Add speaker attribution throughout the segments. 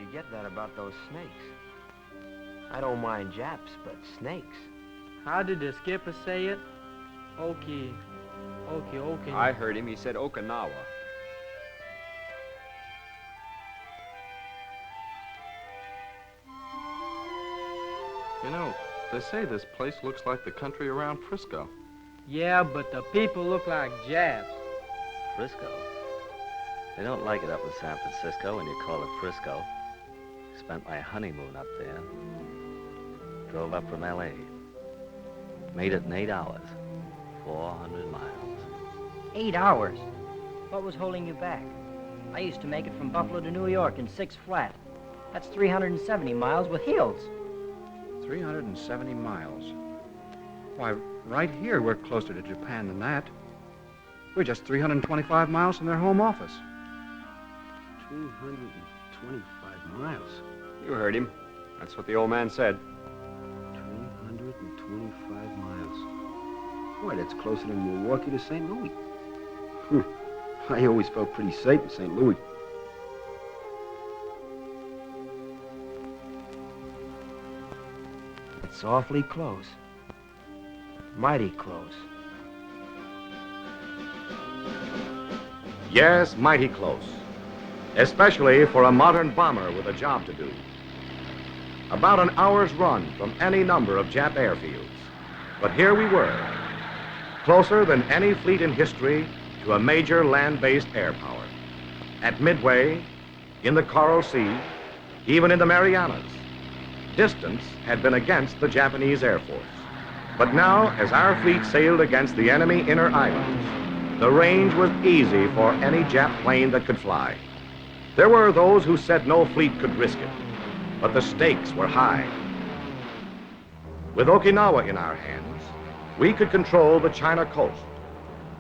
Speaker 1: you get that about those snakes? I don't mind Japs, but snakes.
Speaker 2: How did the skipper say it? Okie.
Speaker 3: I heard him. He said Okinawa.
Speaker 4: You know, they say this place looks like the country around Frisco.
Speaker 2: Yeah, but the people look like Japs.
Speaker 5: Frisco? They don't like it up in San Francisco when you call it Frisco. Spent my honeymoon up there. Drove up from L.A. Made it in 8 hours. 400 miles.
Speaker 6: 8 hours? What was holding you back? I used to make it from Buffalo to New York in 6 flat. That's 370 miles with hills.
Speaker 7: 370 miles. Why, right here we're closer to Japan than that. We're just 325 miles from their home office.
Speaker 8: 225 miles.
Speaker 3: You heard him. That's what the old man said.
Speaker 8: 325 miles. Boy, that's closer than Milwaukee to St. Louis. I always felt pretty safe in St. Louis.
Speaker 1: It's awfully close. Mighty close.
Speaker 9: Yes, mighty close. Especially for a modern bomber with a job to do. About an hour's run from any number of Jap airfields. But here we were, closer than any fleet in history to a major land-based air power. At Midway, in the Coral Sea, even in the Marianas, distance had been against the Japanese Air Force. But now, as our fleet sailed against the enemy inner islands, the range was easy for any Jap plane that could fly. There were those who said no fleet could risk it, but the stakes were high. With Okinawa in our hands, we could control the China coast,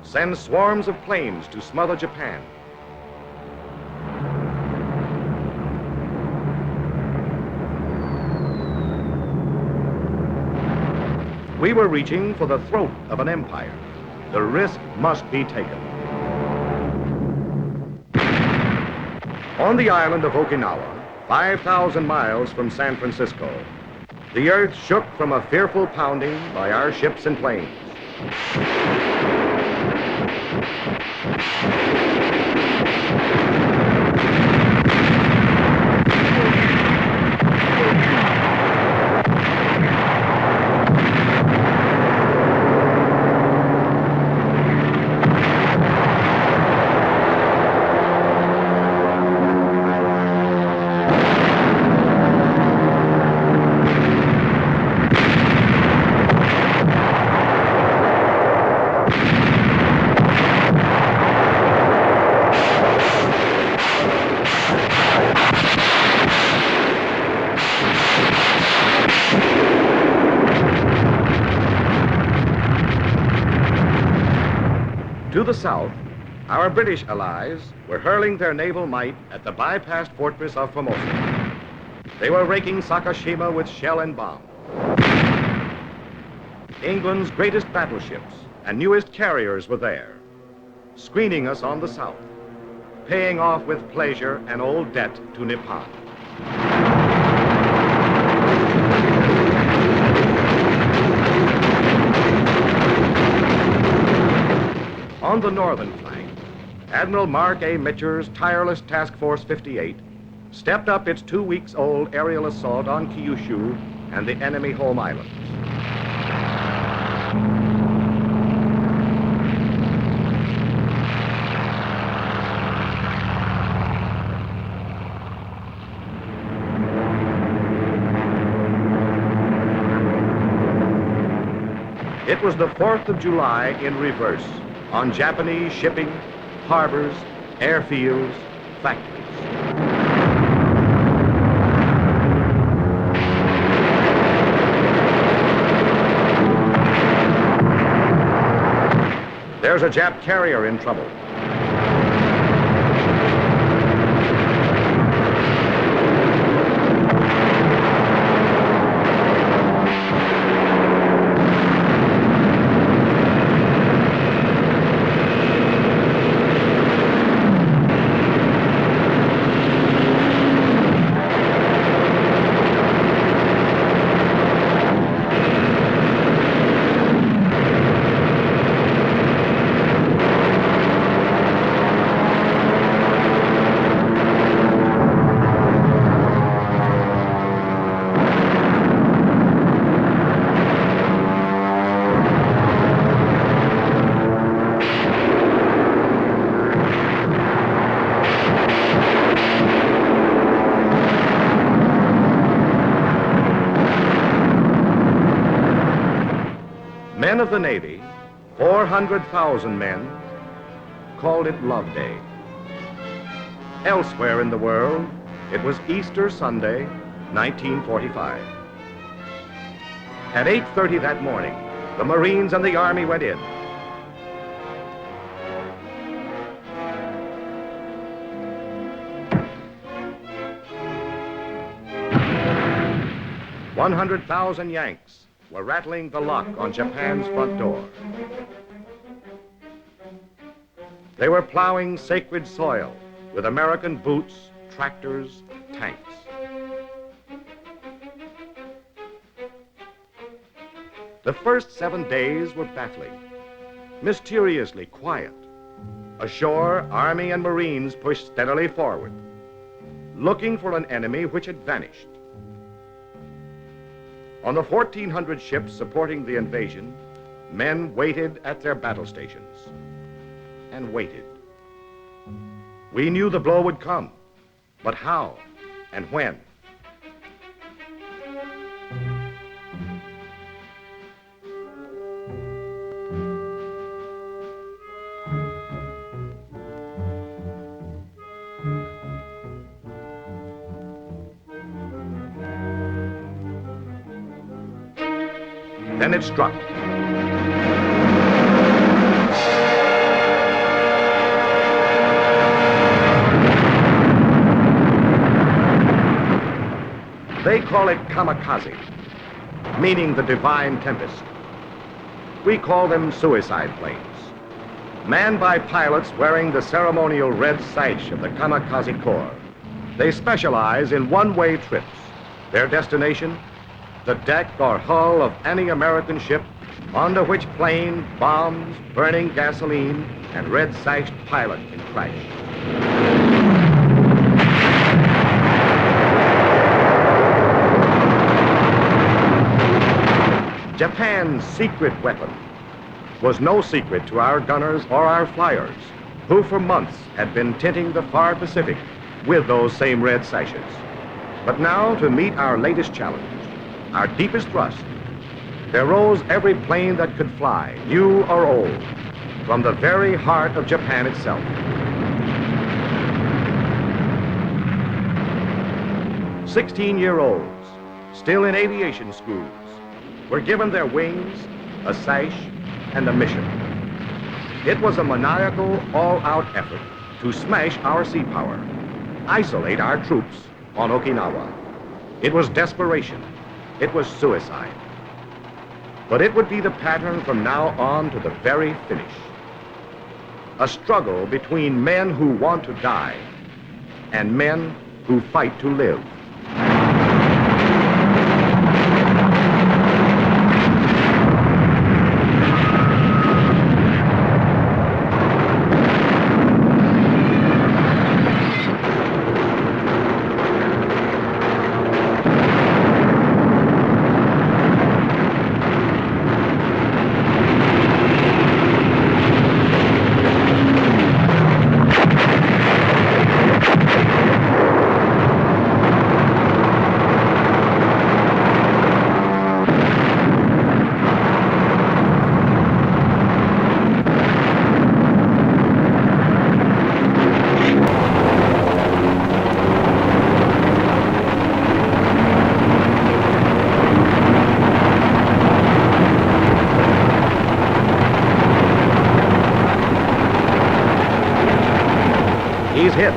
Speaker 9: send swarms of planes to smother Japan. We were reaching for the throat of an empire. The risk must be taken. On the island of Okinawa, 5,000 miles from San Francisco, the earth shook from a fearful pounding by our ships and planes. To the south, our British allies were hurling their naval might at the bypassed fortress of Formosa. They were raking Sakashima with shell and bomb. England's greatest battleships and newest carriers were there, screening us on the south, paying off with pleasure an old debt to Nippon. On the northern flank, Admiral Mark A. Mitcher's tireless Task Force 58 stepped up its 2-week-old aerial assault on Kyushu and the enemy home islands. It was the 4th of July in reverse, on Japanese shipping, harbors, airfields, factories. There's a Jap carrier in trouble. of the Navy, 400,000 men, called it Love Day. Elsewhere in the world, it was Easter Sunday, 1945. At 8:30 that morning, the Marines and the Army went in. "100,000 Yanks were rattling the lock on Japan's front door. They were plowing sacred soil with American boots, tractors, tanks. The first 7 days were baffling, mysteriously quiet. Ashore, Army and Marines pushed steadily forward, looking for an enemy which had vanished. On the 1,400 ships supporting the invasion, men waited at their battle stations and waited. We knew the blow would come, but how and when? Then it struck. They call it Kamikaze, meaning the divine tempest. We call them suicide planes, manned by pilots wearing the ceremonial red sash of the Kamikaze Corps. They specialize in one-way trips. Their destination, the deck or hull of any American ship onto which plane, bombs, burning gasoline, and red-sashed pilot can crash. Japan's secret weapon was no secret to our gunners or our flyers, who for months had been tinting the far Pacific with those same red sashes. But now, to meet our latest challenge, our deepest thrust, there rose every plane that could fly, new or old, from the very heart of Japan itself. "16-year-olds, still in aviation schools, were given their wings, a sash, and a mission. It was a maniacal, all-out effort to smash our sea power, isolate our troops on Okinawa. It was desperation. It was suicide. But it would be the pattern from now on to the very finish. A struggle between men who want to die and men who fight to live. He's hit,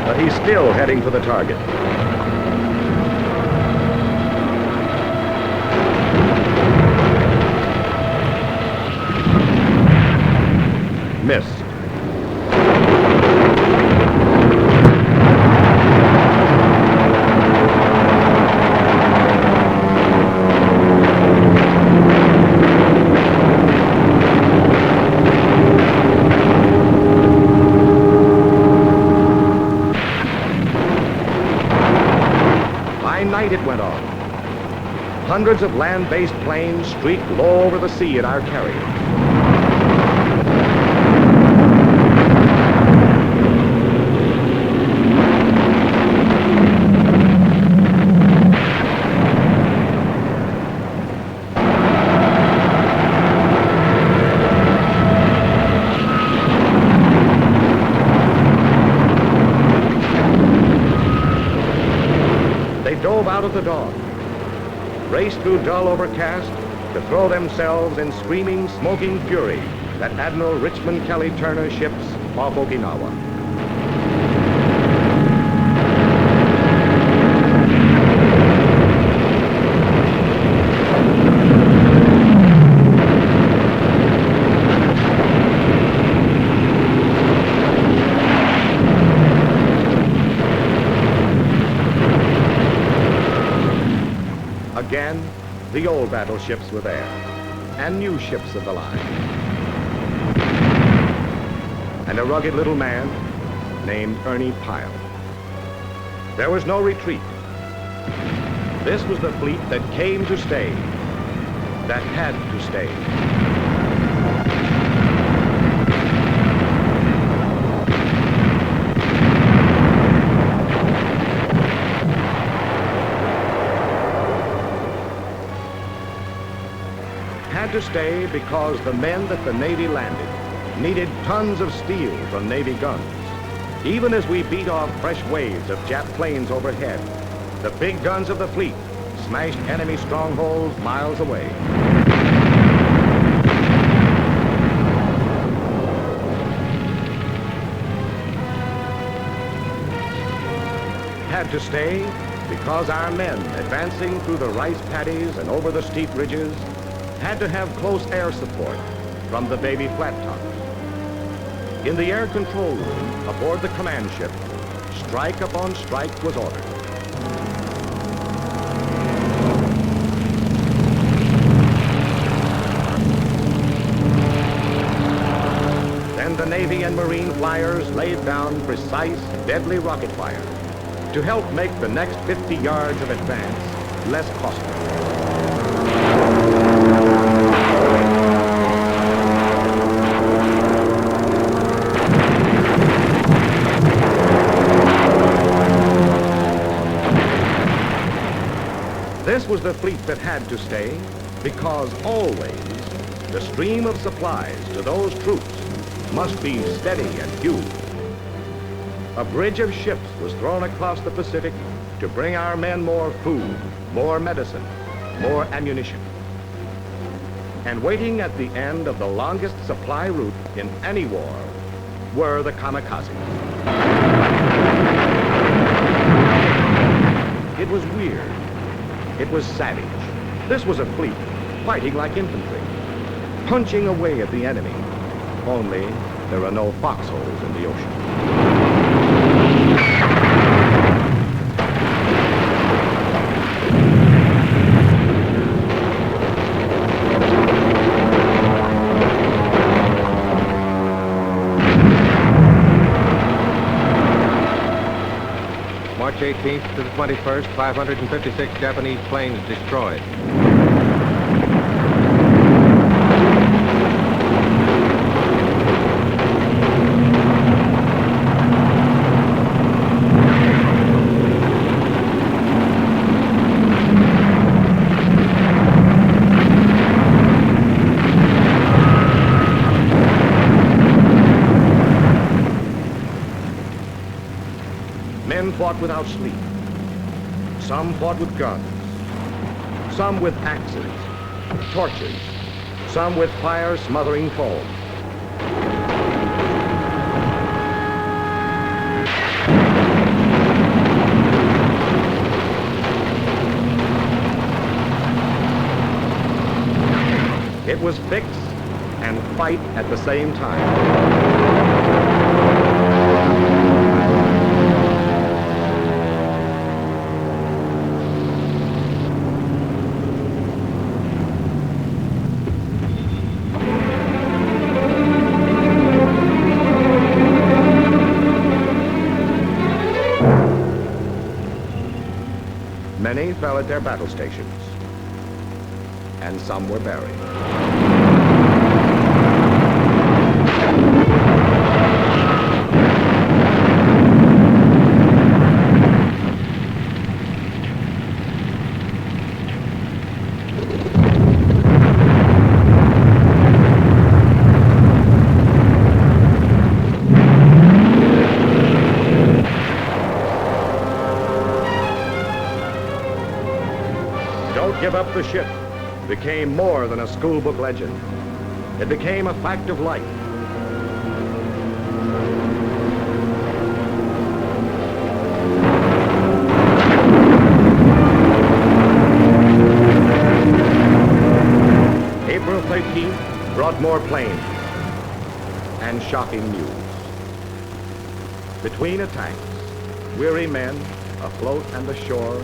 Speaker 9: but he's still heading for the target. Missed. It went on. Hundreds of land-based planes streaked low over the sea at our carrier. dove out of the dawn, raced through dull overcast to throw themselves in screaming, smoking fury at Admiral Richmond Kelly Turner's ships off Okinawa. Again, the old battleships were there, and new ships of the line. And a rugged little man named Ernie Pyle. There was no retreat. This was the fleet that came to stay, that had to stay. Had to stay because the men that the Navy landed needed tons of steel from Navy guns. Even as we beat off fresh waves of Jap planes overhead, the big guns of the fleet smashed enemy strongholds miles away. Had to stay because our men advancing through the rice paddies and over the steep ridges had to have close air support from the baby flat tops. In the air control room aboard the command ship, strike upon strike was ordered. Then the Navy and Marine flyers laid down precise, deadly rocket fire to help make the next 50 yards of advance less costly. This was the fleet that had to stay because always the stream of supplies to those troops must be steady and huge. A bridge of ships was thrown across the Pacific to bring our men more food, more medicine, more ammunition. And waiting at the end of the longest supply route in any war were the Kamikaze. It was weird. It was savage. This was a fleet fighting like infantry, punching away at the enemy. Only there are no foxholes in the ocean.
Speaker 10: March 18th to the 21st, 556 Japanese planes destroyed.
Speaker 9: Men fought without sleep. Some fought with guns. Some with axes, torches. Some with fire-smothering foam. It was fix and fight at the same time. Many fell at their battle stations, and some were buried. Don't Give Up the Ship became more than a schoolbook legend. It became a fact of life. April 13th brought more planes and shocking news. Between attacks, weary men, afloat and ashore,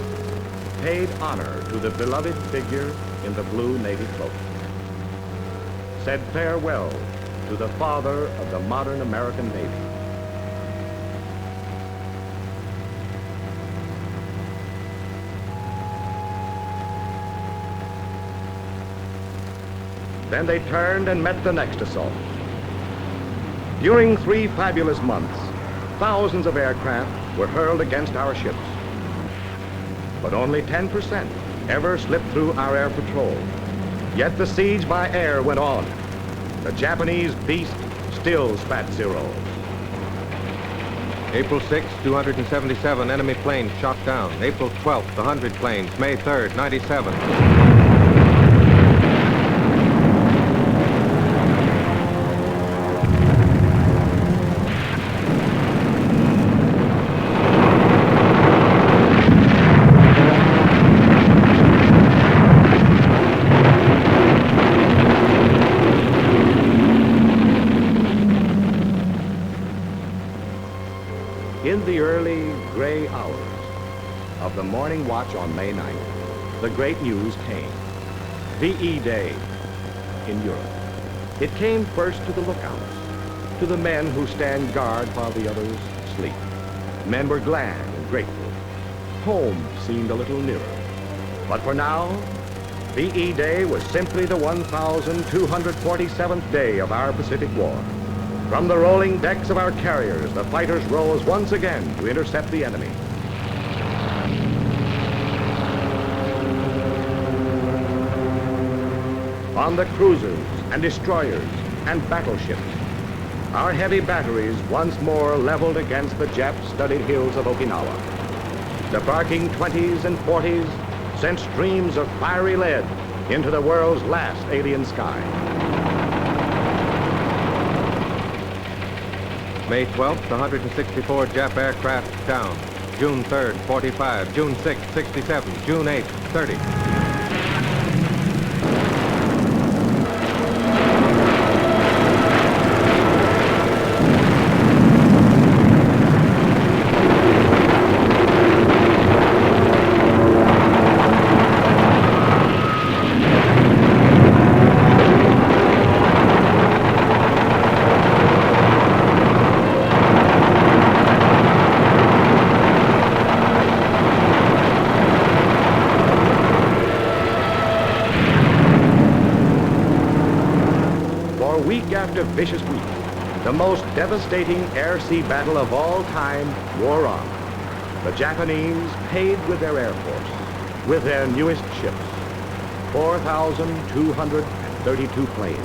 Speaker 9: paid honor to the beloved figure in the blue Navy cloak, said farewell to the father of the modern American Navy. Then they turned and met the next assault. During 3 fabulous months, thousands of aircraft were hurled against our ships. But only 10% ever slipped through our air patrol. Yet the siege by air went on. The Japanese beast still spat zeros.
Speaker 10: April 6th, 277 enemy planes shot down. April 12th, 100 planes. May 3rd, 97.
Speaker 9: In the early gray hours of the morning watch on May 9th, the great news came. VE Day in Europe. It came first to the lookouts, to the men who stand guard while the others sleep. Men were glad and grateful. Home seemed a little nearer. But for now, VE Day was simply the 1,247th day of our Pacific War. From the rolling decks of our carriers, the fighters rose once again to intercept the enemy. On the cruisers and destroyers and battleships, our heavy batteries once more leveled against the Jap-studded hills of Okinawa. The barking 20s and 40s sent streams of fiery lead into the world's last alien sky.
Speaker 10: May 12th, 164 Jap aircraft down. June 3rd, 45. June 6th, 67. June 8th, 30.
Speaker 9: Week after vicious week, the most devastating air-sea battle of all time wore on. The Japanese paid with their Air Force, with their newest ships, 4,232 planes.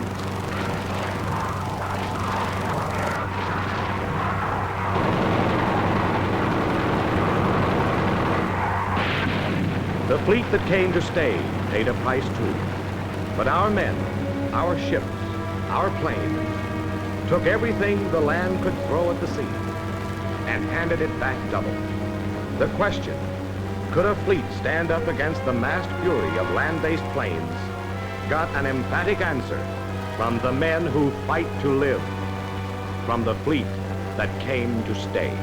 Speaker 9: The fleet that came to stay paid a price too. But our men, our ships, our planes took everything the land could throw at the sea and handed it back double. The question, could a fleet stand up against the massed fury of land-based planes, got an emphatic answer from the men who fight to live, from the fleet that came to stay.